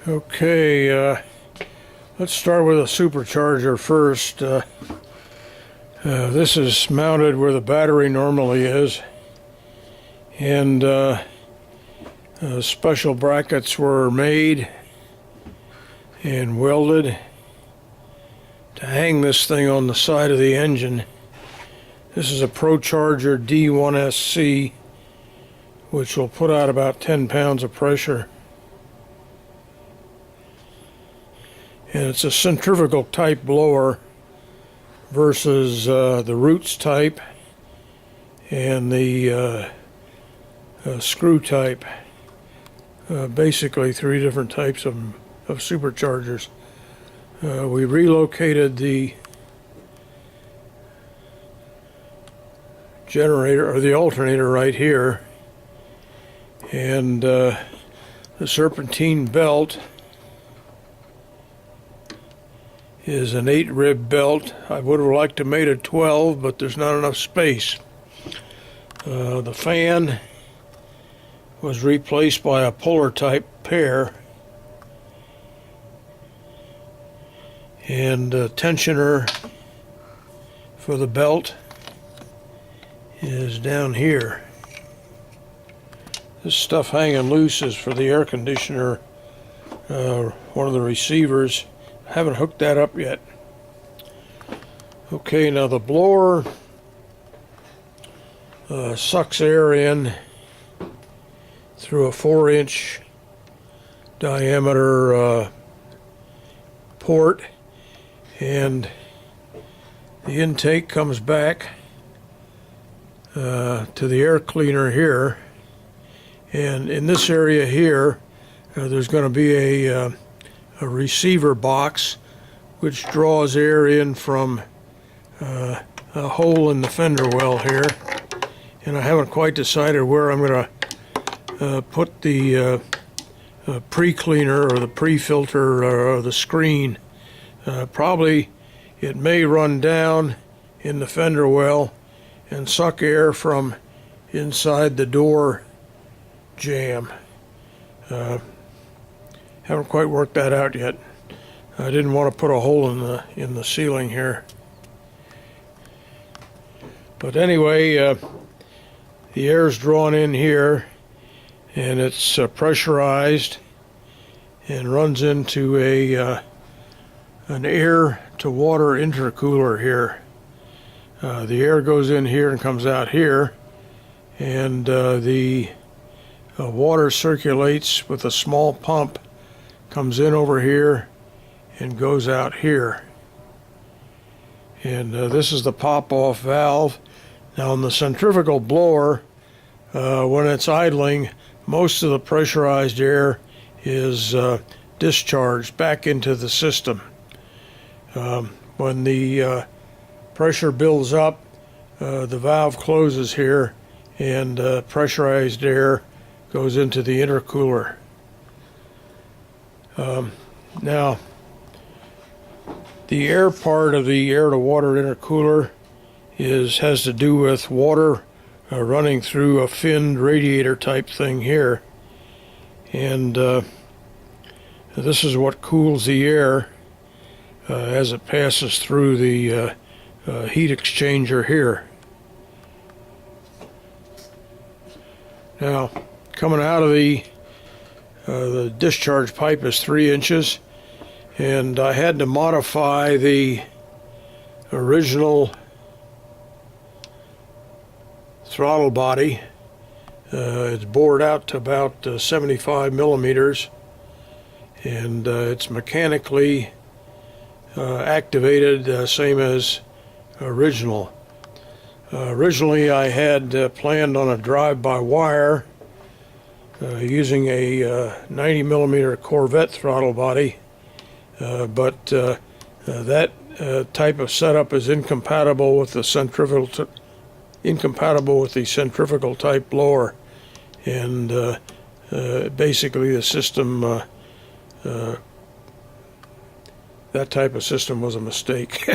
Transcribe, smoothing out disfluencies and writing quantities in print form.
Okay, let's start with a supercharger first. This is mounted where the battery normally is, and special brackets were made and welded to hang this thing on the side of the engine. This is a ProCharger D1SC, which will put out about 10 pounds of pressure. And it's a centrifugal type blower versus the Roots type and the screw type. Basically 3 different types of superchargers. We relocated the generator or the alternator right here, and the serpentine belt is an 8-rib belt. I would have liked to have made it 12, but there's not enough space. The fan was replaced by a puller type pair, and the tensioner for the belt is down here. This stuff hanging loose is for the air conditioner, one of the receivers. I haven't hooked that up yet. Okay, now the blower sucks air in through a 4-inch diameter port, and the intake comes back to the air cleaner here, and in this area here there's going to be a receiver box which draws air in from a hole in the fender well here, and I haven't quite decided where I'm going to put the pre-cleaner or the pre-filter or the screen. Probably it may run down in the fender well and suck air from inside the door jamb. Haven't quite worked that out yet. I didn't want to put a hole in the ceiling here. But anyway, the air's drawn in here, and it's pressurized and runs into an air to water intercooler here. The air goes in here and comes out here, and the water circulates with a small pump, comes in over here and goes out here. And this is the pop-off valve. Now on the centrifugal blower, when it's idling, most of the pressurized air is discharged back into the system. When the pressure builds up, the valve closes here, and pressurized air goes into the intercooler. Now, the air part of the air-to-water intercooler has to do with water running through a finned radiator type thing here, and this is what cools the air as it passes through the heat exchanger here. Now, coming out of the discharge pipe is 3 inches, and I had to modify the original throttle body. It's bored out to about 75 millimeters, and it's mechanically activated, same as original. Originally I had planned on a drive-by-wire using a 90 millimeter Corvette throttle body, but that type of setup is incompatible with the centrifugal type blower, and basically the system, that type of system was a mistake.